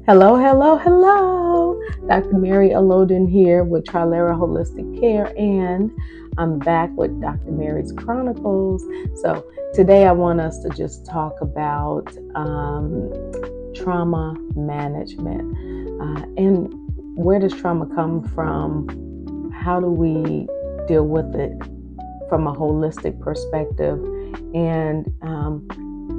Hello, hello, hello. Dr. Mary Aloden here with Trilera Holistic Care, and I'm back with Dr. Mary's Chronicles. So today I want us to just talk about trauma management and where does trauma come from? How do we deal with it from a holistic perspective? And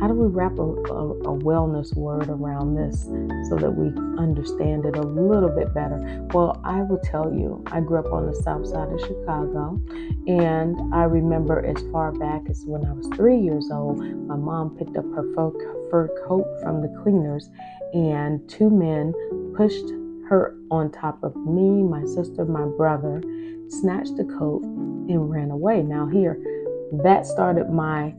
how do we wrap a wellness word around this so that we understand it a little bit better? Well, I will tell you, I grew up on the south side of Chicago, and I remember as far back as when I was 3 years old, my mom picked up her fur coat from the cleaners, and two men pushed her on top of me, my sister, my brother, snatched the coat, and ran away. Now here, that started my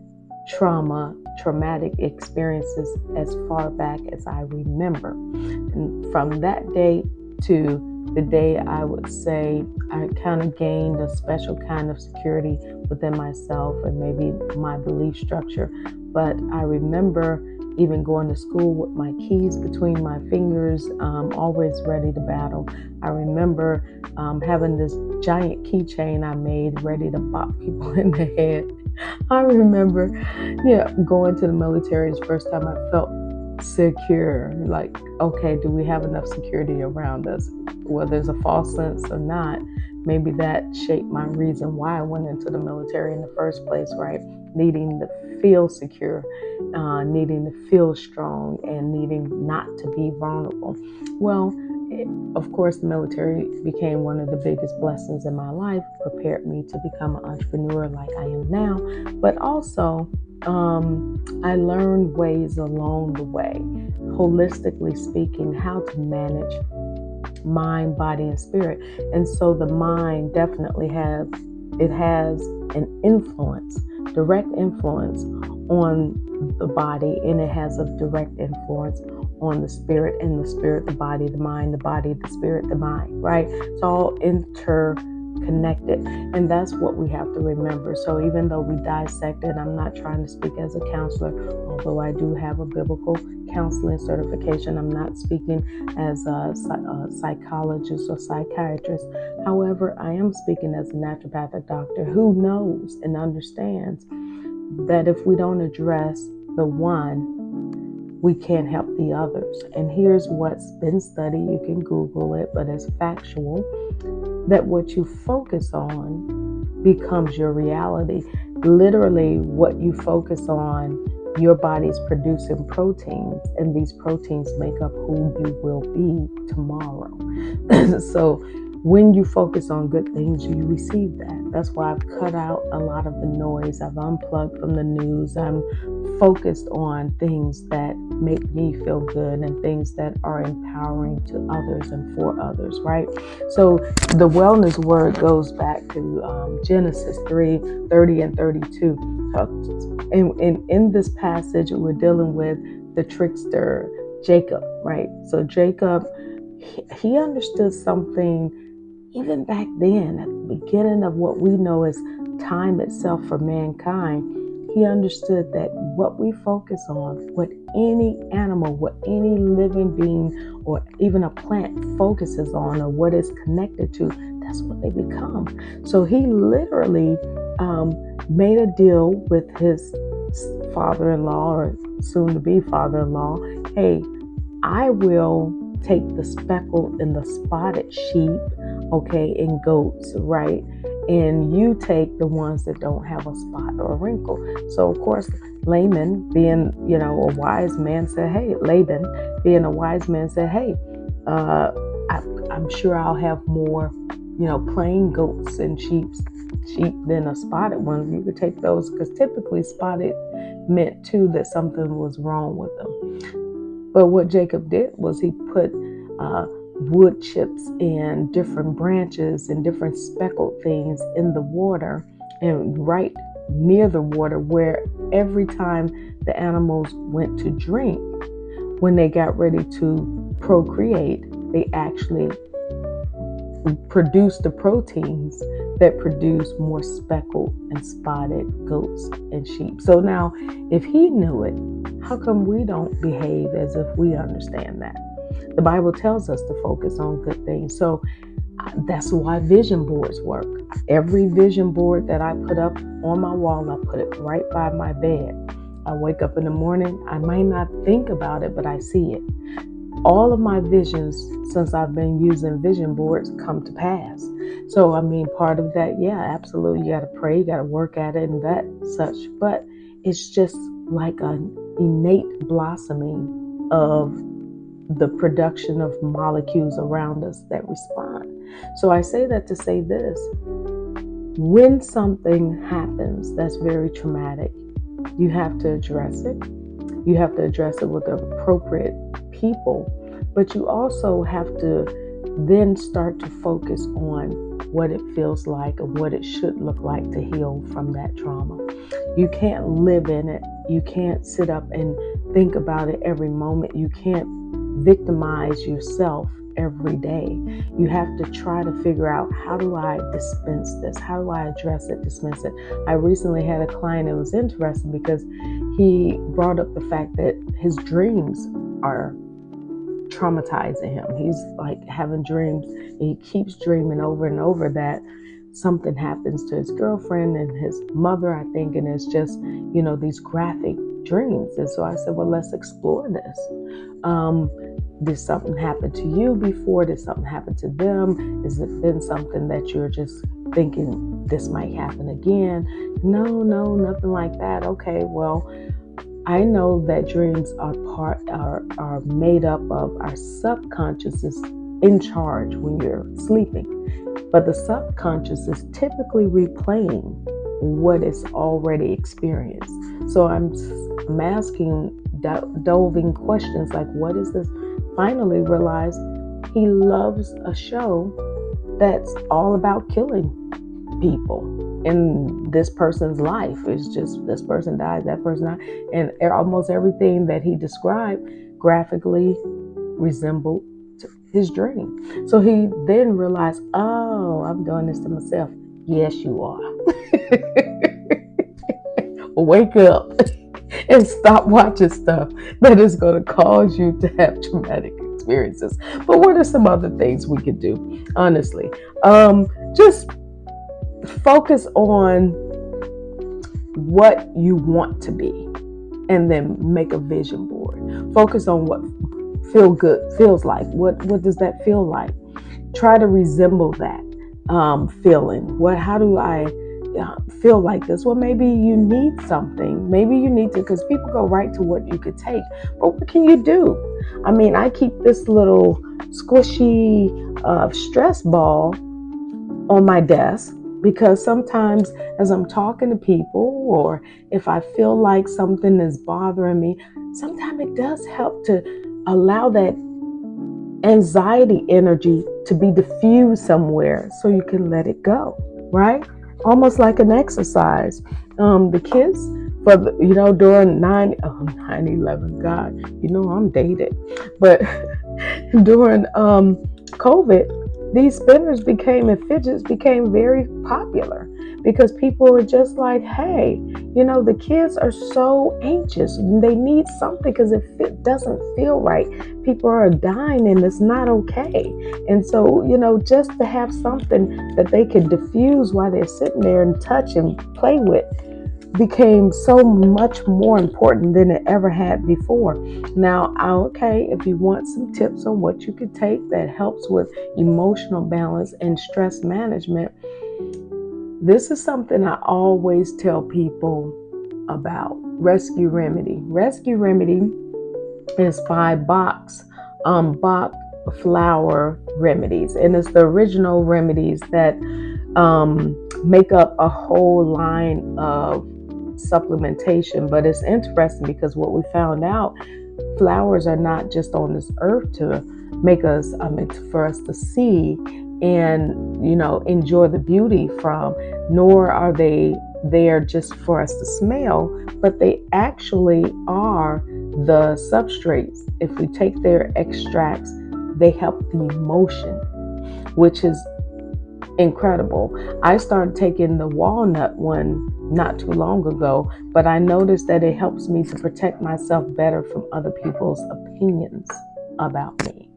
traumatic experiences as far back as I remember. And from that day to the day, I would say I kind of gained a special kind of security within myself and maybe my belief structure. But I remember even going to school with my keys between my fingers, always ready to battle. I remember having this giant keychain I made ready to bop people in the head. I remember, going to the military is the first time I felt secure. Like, okay, do we have enough security around us? Whether there's a false sense or not, maybe that shaped my reason why I went into the military in the first place, right? Needing to feel secure, needing to feel strong, and needing not to be vulnerable. Well, of course, the military became one of the biggest blessings in my life, prepared me to become an entrepreneur like I am now. But also, I learned ways along the way, holistically speaking, how to manage mind, body, and spirit. And so the mind definitely has an influence, direct influence on the body, and it has a direct influence on the spirit, and the spirit, the body, the mind, the body, the spirit, the mind, right? It's all interconnected, and that's what we have to remember. So even though we dissect it, I'm not trying to speak as a counselor, although I do have a biblical counseling certification. I'm not speaking as a psychologist or psychiatrist. However, I am speaking as a naturopathic doctor who knows and understands that if we don't address the one, we can't help the others. And here's what's been studied. You can Google it, but it's factual, that what you focus on becomes your reality. Literally, what you focus on, your body's producing proteins, and these proteins make up who you will be tomorrow. So when you focus on good things, you receive that. That's why I've cut out a lot of the noise. I've unplugged from the news. I'm focused on things that make me feel good and things that are empowering to others and for others, right? So the wellness word goes back to Genesis 3:30 and 32. And in this passage, we're dealing with the trickster, Jacob, right? So Jacob, he understood something even back then, at the beginning of what we know as time itself for mankind. He understood that what we focus on, what any animal, what any living being, or even a plant focuses on, or what is connected to, that's what they become. So he literally made a deal with his father-in-law, or soon-to-be father-in-law. Hey, I will take the speckled and the spotted sheep, okay, and goats, right? And you take the ones that don't have a spot or a wrinkle. So of course, Laban, being, a wise man, said, hey, I'm sure I'll have more, plain goats and sheep than a spotted one. You could take those, because typically spotted meant too that something was wrong with them. But what Jacob did was he put wood chips and different branches and different speckled things in the water, and right near the water, where every time the animals went to drink, when they got ready to procreate, they actually produced the proteins that produce more speckled and spotted goats and sheep. So now, if he knew it, how come we don't behave as if we understand that? The Bible tells us to focus on good things. So that's why vision boards work. Every vision board that I put up on my wall, I put it right by my bed. I wake up in the morning, I might not think about it, but I see it. All of my visions since I've been using vision boards come to pass. So, I mean, part of that, yeah, absolutely. You got to pray, you got to work at it and that such. But it's just like an innate blossoming of the production of molecules around us that respond. So I say that to say this: when something happens that's very traumatic, you have to address it. You have to address it with the appropriate people, but you also have to then start to focus on what it feels like and what it should look like to heal from that trauma. You can't live in it. You can't sit up and think about it every moment. You can't victimize yourself every day. You have to try to figure out, how do I dispense this? How do I address it, dismiss it? I recently had a client that was interested because he brought up the fact that his dreams are traumatizing him. He's like having dreams. He keeps dreaming over and over that something happens to his girlfriend and his mother, I think, and it's just, these graphic dreams. And so I said, well, let's explore this. Did something happen to you before? Did something happen to them? Has it been something that you're just thinking this might happen again? No, nothing like that. Okay, well, I know that dreams are made up of our subconscious is in charge when you're sleeping. But the subconscious is typically replaying what is already experienced. So I'm asking delving questions like, what is this? Finally realized he loves a show that's all about killing people in this person's life. It's just this person dies, that person dies, and almost everything that he described graphically resembled his dream. So he then realized, oh, I'm doing this to myself. Yes, you are. Wake up and stop watching stuff that is going to cause you to have traumatic experiences. But what are some other things we could do? Honestly, just focus on what you want to be and then make a vision board. Focus on what feels like. What does that feel like? Try to resemble that feeling. How do I feel like this? Well, maybe you need something. Maybe you need to, because people go right to what you could take. But what can you do? I mean, I keep this little squishy stress ball on my desk, because sometimes as I'm talking to people, or if I feel like something is bothering me, sometimes it does help to allow that anxiety energy to be diffused somewhere so you can let it go, right? Almost like an exercise. The kids, during 9/11, God, I'm dated, but during COVID, these spinners and fidgets became very popular because people were just like, hey, the kids are so anxious. They need something because if it doesn't feel right, people are dying and it's not okay. And so, just to have something that they could diffuse while they're sitting there and touch and play with became so much more important than it ever had before. Now, okay, if you want some tips on what you could take that helps with emotional balance and stress management, this is something I always tell people about. Rescue Remedy. Rescue Remedy is by Bach Flower Remedies, and it's the original remedies that make up a whole line of supplementation. But it's interesting because what we found out, flowers are not just on this earth to make us, for us to see and, enjoy the beauty from, nor are they there just for us to smell, but they actually are the substrates. If we take their extracts, they help the emotion, which is incredible. I started taking the walnut one not too long ago, but I noticed that it helps me to protect myself better from other people's opinions about me.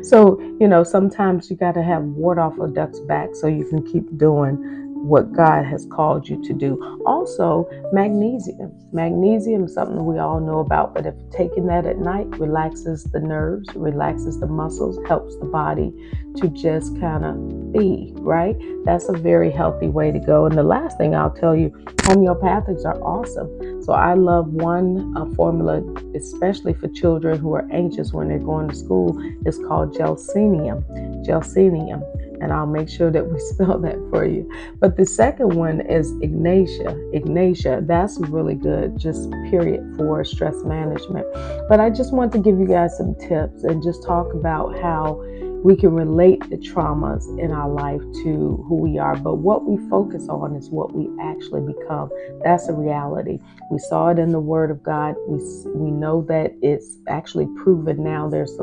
So, sometimes you got to have water off a duck's back so you can keep doing what God has called you to do. Also, magnesium. Magnesium is something we all know about, but if taking that at night relaxes the nerves, relaxes the muscles, helps the body to just kind of be, right? That's a very healthy way to go. And the last thing I'll tell you, homeopathics are awesome. So I love one formula, especially for children who are anxious when they're going to school. It's called Gelsenium. Gelsenium. And I'll make sure that we spell that for you. But the second one is Ignatia. Ignatia, that's really good, just period, for stress management. But I just want to give you guys some tips and just talk about how we can relate the traumas in our life to who we are. But what we focus on is what we actually become. That's a reality. We saw it in the Word of God. We know that it's actually proven now. There's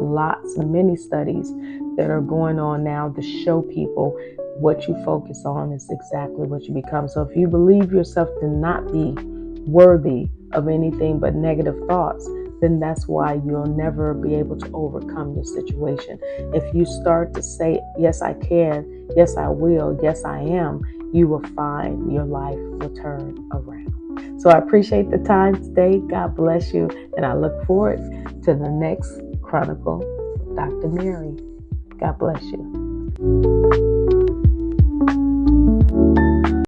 many studies that are going on now to show people what you focus on is exactly what you become. So if you believe yourself to not be worthy of anything but negative thoughts, then that's why you'll never be able to overcome your situation. If you start to say, yes, I can, yes, I will, yes, I am, you will find your life will turn around. So I appreciate the time today. God bless you. And I look forward to the next Chronicle with Dr. Mary. God bless you.